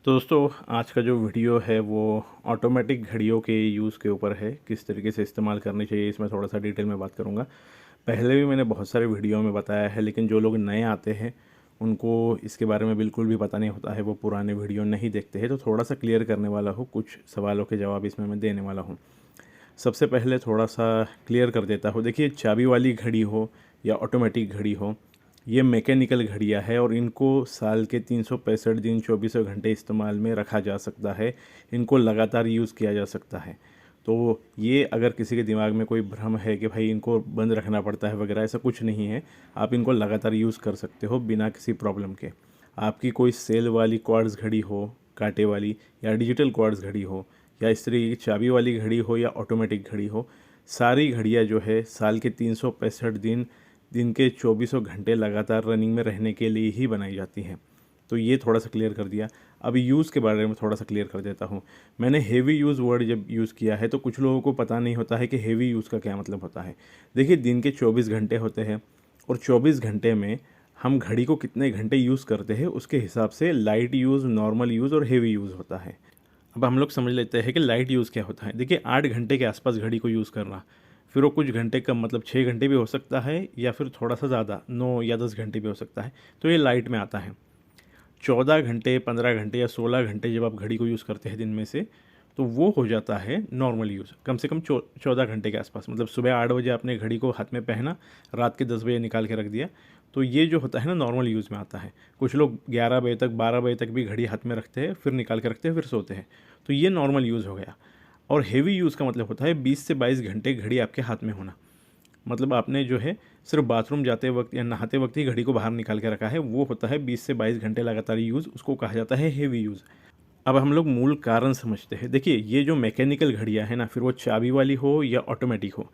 तो दोस्तों आज का जो वीडियो है वो ऑटोमेटिक घड़ियों के यूज़ के ऊपर है, किस तरीके से इस्तेमाल करनी चाहिए इसमें थोड़ा सा डिटेल में बात करूँगा। पहले भी मैंने बहुत सारे वीडियो में बताया है, लेकिन जो लोग नए आते हैं उनको इसके बारे में बिल्कुल भी पता नहीं होता है, वो पुराने वीडियो नहीं देखते हैं। तो थोड़ा सा क्लियर करने वाला हूँ, कुछ सवालों के जवाब इसमें मैं देने वाला हूँ। सबसे पहले थोड़ा सा क्लियर कर देता हूँ। देखिए, चाबी वाली घड़ी हो या ऑटोमेटिक घड़ी हो, ये मैकेनिकल घड़ियाँ है और इनको साल के 365 दिन चौबीसों घंटे इस्तेमाल में रखा जा सकता है। इनको लगातार यूज़ किया जा सकता है। तो ये अगर किसी के दिमाग में कोई भ्रम है कि भाई इनको बंद रखना पड़ता है वगैरह, ऐसा कुछ नहीं है। आप इनको लगातार यूज़ कर सकते हो बिना किसी प्रॉब्लम के। आपकी कोई सेल वाली क्वार्ट्ज़ घड़ी हो, कांटे वाली, या डिजिटल क्वार्ट्ज़ घड़ी हो, या इस तरीके की चाबी वाली घड़ी हो, या ऑटोमेटिक घड़ी हो, सारी घड़ियाँ जो है साल के 365 दिन के चौबीसों घंटे लगातार रनिंग में रहने के लिए ही बनाई जाती हैं। तो ये थोड़ा सा क्लियर कर दिया। अब यूज़ के बारे में थोड़ा सा क्लियर कर देता हूँ। मैंने हेवी यूज़ वर्ड जब यूज़ किया है तो कुछ लोगों को पता नहीं होता है कि हेवी यूज़ का क्या मतलब होता है। देखिए, दिन के 24 घंटे होते हैं और 24 घंटे में हम घड़ी को कितने घंटे यूज़ करते हैं उसके हिसाब से लाइट यूज़, नॉर्मल यूज़ और हेवी यूज़ होता है। अब हम लोग समझ लेते हैं कि लाइट यूज़ क्या होता है। देखिए, 8 घंटे के आसपास घड़ी को यूज़ करना, फिर वो कुछ घंटे कम, मतलब 6 घंटे भी हो सकता है, या फिर थोड़ा सा ज़्यादा 9 या 10 घंटे भी हो सकता है, तो ये लाइट में आता है। 14 घंटे, 15 घंटे या 16 घंटे जब आप घड़ी को यूज़ करते हैं दिन में से, तो वो हो जाता है नॉर्मल यूज़। कम से कम 14 घंटे के आसपास, मतलब सुबह 8 बजे आपने घड़ी को हाथ में पहना, रात के 10 बजे निकाल के रख दिया, तो ये जो होता है ना नॉर्मल यूज़ में आता है। कुछ लोग 11 बजे तक, 12 बजे तक भी घड़ी हाथ में रखते हैं, फिर निकाल के रखते हैं, फिर सोते हैं। तो ये नॉर्मल यूज़ हो गया। और हेवी यूज़ का मतलब होता है 20 से 22 घंटे घड़ी आपके हाथ में होना। मतलब आपने जो है सिर्फ बाथरूम जाते वक्त या नहाते वक्त ही घड़ी को बाहर निकाल के रखा है, वो होता है 20 से 22 घंटे लगातार यूज़, उसको कहा जाता है हेवी यूज़। अब हम लोग मूल कारण समझते हैं। देखिए, ये जो मैकेनिकल घड़ियाँ हैं ना, फिर वो चाबी वाली हो या ऑटोमेटिक हो,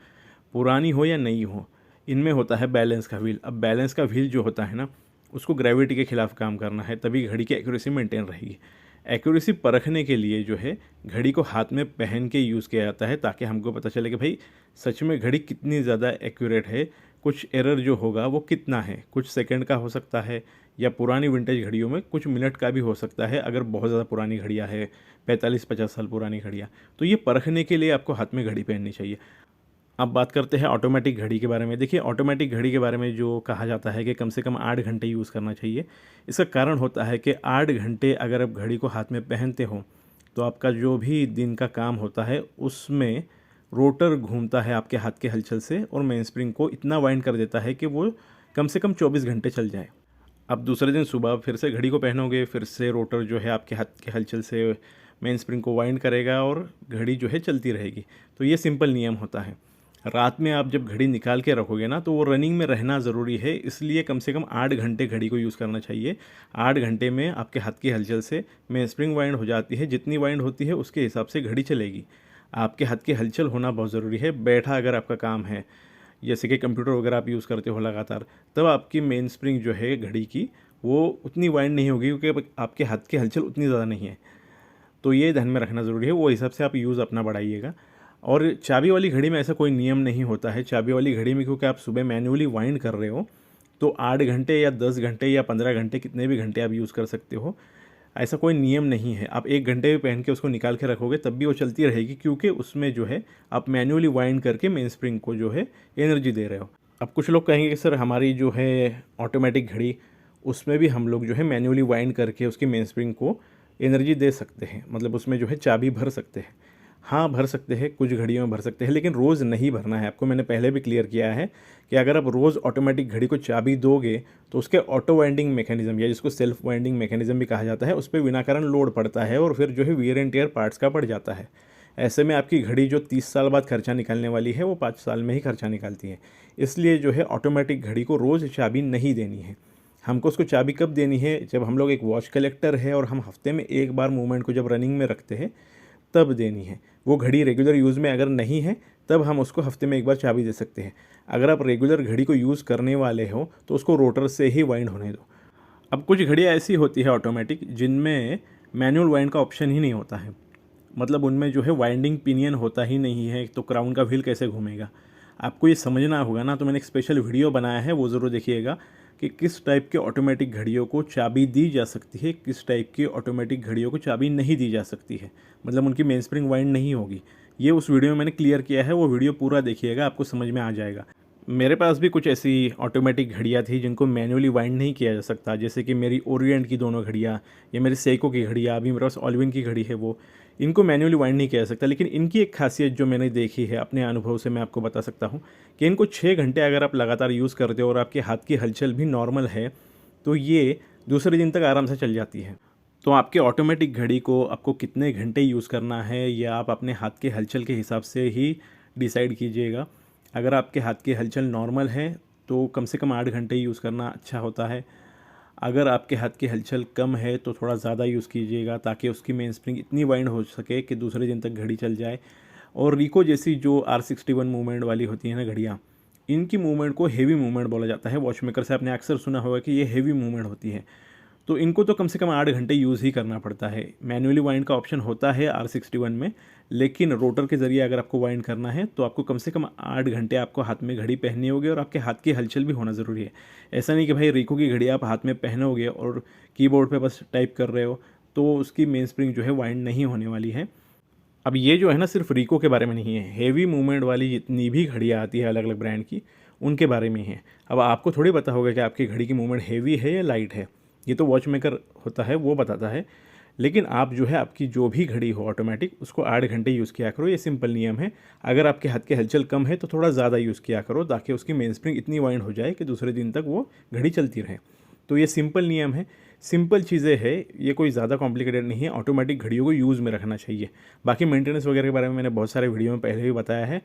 पुरानी हो या नई हो, इनमें होता है बैलेंस का व्हील। अब बैलेंस का व्हील जो होता है ना, उसको ग्रेविटी के खिलाफ काम करना है, तभी घड़ी की एक्यूरेसी मेंटेन रहेगी। एक्यूरेसी परखने के लिए जो है घड़ी को हाथ में पहन के यूज़ किया जाता है, ताकि हमको पता चले कि भाई सच में घड़ी कितनी ज़्यादा एक्यूरेट है, कुछ एरर जो होगा वो कितना है, कुछ सेकंड का हो सकता है, या पुरानी विंटेज घड़ियों में कुछ मिनट का भी हो सकता है, अगर बहुत ज़्यादा पुरानी घड़ियाँ है, 45-50 साल पुरानी घड़ियाँ। तो ये परखने के लिए आपको हाथ में घड़ी पहननी चाहिए। अब बात करते हैं ऑटोमेटिक घड़ी के बारे में। देखिए, ऑटोमेटिक घड़ी के बारे में जो कहा जाता है कि कम से कम 8 घंटे यूज़ करना चाहिए। इसका कारण होता है कि 8 घंटे अगर आप घड़ी को हाथ में पहनते हो, तो आपका जो भी दिन का काम होता है उसमें रोटर घूमता है आपके हाथ के हलचल से, और मेन स्प्रिंग को इतना वाइंड कर देता है कि वो कम से कम 24 घंटे चल जाए। अब दूसरे दिन सुबह फिर से घड़ी को पहनोगे, फिर से रोटर जो है आपके हाथ के हलचल से मेन स्प्रिंग को वाइंड करेगा और घड़ी जो है चलती रहेगी। तो ये सिंपल नियम होता है। रात में आप जब घड़ी निकाल के रखोगे ना, तो वो रनिंग में रहना ज़रूरी है, इसलिए कम से कम 8 घंटे घड़ी को यूज़ करना चाहिए। 8 घंटे में आपके हाथ की हलचल से मेन स्प्रिंग वाइंड हो जाती है, जितनी वाइंड होती है उसके हिसाब से घड़ी चलेगी। आपके हाथ की हलचल होना बहुत ज़रूरी है। बैठा अगर आपका काम है, जैसे कि कंप्यूटर वगैरह आप यूज़ करते हो लगातार, तब आपकी मेन स्प्रिंग जो है घड़ी की, वो उतनी वाइंड नहीं होगी, क्योंकि आपके हाथ की हलचल उतनी ज़्यादा नहीं है। तो ये ध्यान में रखना ज़रूरी है, वो हिसाब से आप यूज़ अपना बढ़ाइएगा। और चाबी वाली घड़ी में ऐसा कोई नियम नहीं होता है। चाबी वाली घड़ी में क्योंकि आप सुबह मैन्युअली वाइंड कर रहे हो, तो 8 घंटे या 10 घंटे या 15 घंटे, कितने भी घंटे आप यूज़ कर सकते हो। ऐसा कोई नियम नहीं है। आप 1 घंटे भी पहन के उसको निकाल के रखोगे तब भी वो चलती रहेगी, क्योंकि उसमें जो है आप मैन्युअली वाइंड करके मेन स्प्रिंग को जो है एनर्जी दे रहे हो। अब कुछ लोग कहेंगे कि सर हमारी जो है ऑटोमेटिक घड़ी, उसमें भी हम लोग जो है मैन्युअली वाइंड करके उसकी मेन स्प्रिंग को एनर्जी दे सकते हैं, मतलब उसमें जो है चाबी भर सकते हैं। हाँ, भर सकते हैं, कुछ घड़ियों में भर सकते हैं, लेकिन रोज़ नहीं भरना है। आपको मैंने पहले भी क्लियर किया है कि अगर आप रोज़ ऑटोमेटिक घड़ी को चाबी दोगे, तो उसके ऑटो वाइंडिंग मैकेनिज़्म, या जिसको सेल्फ वाइंडिंग मैकेनिज़्म भी कहा जाता है, उस पे विनाकारण लोड पड़ता है और फिर जो है वियर एंड टियर पार्ट्स का बढ़ जाता है। ऐसे में आपकी घड़ी जो 30 साल बाद खर्चा निकालने वाली है, वो 5 साल में ही खर्चा निकालती है। इसलिए जो है ऑटोमेटिक घड़ी को रोज़ चाबी नहीं देनी है। हमको उसको चाबी कब देनी है? जब हम लोग एक वॉच कलेक्टर है और हम हफ्ते में एक बार मूवमेंट को जब रनिंग में रखते हैं, तब देनी है। वो घड़ी रेगुलर यूज़ में अगर नहीं है, तब हम उसको हफ्ते में एक बार चाबी दे सकते हैं। अगर आप रेगुलर घड़ी को यूज़ करने वाले हो, तो उसको रोटर से ही वाइंड होने दो। अब कुछ घड़ियाँ ऐसी होती है ऑटोमेटिक, जिनमें मैनुअल वाइंड का ऑप्शन ही नहीं होता है। मतलब उनमें जो है वाइंडिंग पिनियन होता ही नहीं है, तो क्राउन का व्हील कैसे घूमेगा? आपको ये समझना होगा ना, तो मैंने एक स्पेशल वीडियो बनाया है, वो ज़रूर देखिएगा। कि किस टाइप के ऑटोमेटिक घड़ियों को चाबी दी जा सकती है, किस टाइप की ऑटोमेटिक घड़ियों को चाबी नहीं दी जा सकती है, मतलब उनकी मेन स्प्रिंग वाइंड नहीं होगी। ये उस वीडियो में मैंने क्लियर किया है, वो वीडियो पूरा देखिएगा, आपको समझ में आ जाएगा। मेरे पास भी कुछ ऐसी ऑटोमेटिक घड़ियाँ थी जिनको मैन्युअली वाइंड नहीं किया जा सकता, जैसे कि मेरी ओरिएंट की दोनों घड़ियाँ या मेरी सेइको की घड़ियाँ, अभी मेरे पास ऑलविन की घड़ी है, वो इनको मैन्युअली वाइंड नहीं किया जा सकता। लेकिन इनकी एक खासियत जो मैंने देखी है अपने अनुभव से, मैं आपको बता सकता हूँ कि इनको 6 घंटे अगर आप लगातार यूज़ करते हो और आपके हाथ की हलचल भी नॉर्मल है तो ये दूसरे दिन तक आराम से चल जाती है। तो आपके ऑटोमेटिक घड़ी को आपको कितने घंटे यूज़ करना है या आप अपने हाथ के हलचल के हिसाब से ही डिसाइड कीजिएगा। अगर आपके हाथ की हलचल नॉर्मल है तो कम से कम 8 घंटे यूज़ करना अच्छा होता है। अगर आपके हाथ की हलचल कम है तो थोड़ा ज़्यादा यूज़ कीजिएगा, ताकि उसकी मेन स्प्रिंग इतनी वाइंड हो सके कि दूसरे दिन तक घड़ी चल जाए। और रिको जैसी जो R61 मूवमेंट वाली होती है ना घड़ियाँ, इनकी मूवमेंट को हेवी मूवमेंट बोला जाता है। वॉचमेकर से आपने अक्सर सुना होगा कि ये हेवी मूवमेंट होती है, तो इनको तो कम से कम 8 घंटे यूज़ ही करना पड़ता है। मैन्युअली वाइंड का ऑप्शन होता है R61 में, लेकिन रोटर के ज़रिए अगर आपको वाइंड करना है तो आपको कम से कम 8 घंटे आपको हाथ में घड़ी पहननी होगी और आपके हाथ की हलचल भी होना ज़रूरी है। ऐसा नहीं कि भाई रिको की घड़ी आप हाथ में पहनोगे और कीबोर्ड पे बस टाइप कर रहे हो तो उसकी मेन स्प्रिंग जो है वाइंड नहीं होने वाली है। अब ये जो है ना सिर्फ रिको के बारे में नहीं है, हेवी मूवमेंट वाली जितनी भी घड़ियाँ आती है अलग अलग ब्रांड की, उनके बारे में है। अब आपको थोड़ी पता होगा कि आपकी घड़ी की मूवमेंट हेवी है या लाइट है, ये तो वॉच मेकर होता है, वो बताता है। लेकिन आप जो है आपकी जो भी घड़ी हो ऑटोमेटिक, उसको 8 घंटे यूज़ किया करो, ये सिंपल नियम है। अगर आपके हाथ की हलचल कम है तो थोड़ा ज़्यादा यूज़ किया करो, ताकि उसकी मेन स्प्रिंग इतनी वाइंड हो जाए कि दूसरे दिन तक वो घड़ी चलती रहे। तो ये सिंपल नियम है, सिंपल चीज़ें हैं, ये कोई ज़्यादा कॉम्प्लिकेटेड नहीं है। ऑटोमेटिक घड़ियों को यूज़ में रखना चाहिए। बाकी मेंटेनेंस वगैरह के बारे में मैंने बहुत सारे वीडियो में पहले भी बताया है।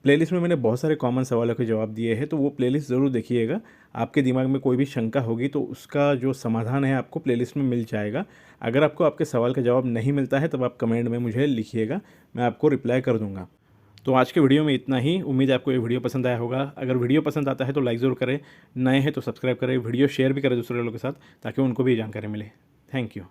प्लेलिस्ट में मैंने बहुत सारे कॉमन सवालों के जवाब दिए हैं, तो वो प्लेलिस्ट ज़रूर देखिएगा। आपके दिमाग में कोई भी शंका होगी तो उसका जो समाधान है आपको प्लेलिस्ट में मिल जाएगा। अगर आपको आपके सवाल का जवाब नहीं मिलता है तब आप कमेंट में मुझे लिखिएगा, मैं आपको रिप्लाई कर दूँगा। तो आज के वीडियो में इतना ही। उम्मीद है आपको ये वीडियो पसंद आया होगा। अगर वीडियो पसंद आता है तो लाइक ज़रूर करें, नए हैं तो सब्सक्राइब करें, वीडियो शेयर भी करें दूसरे लोगों के साथ, ताकि उनको भी जानकारी मिले। Thank you.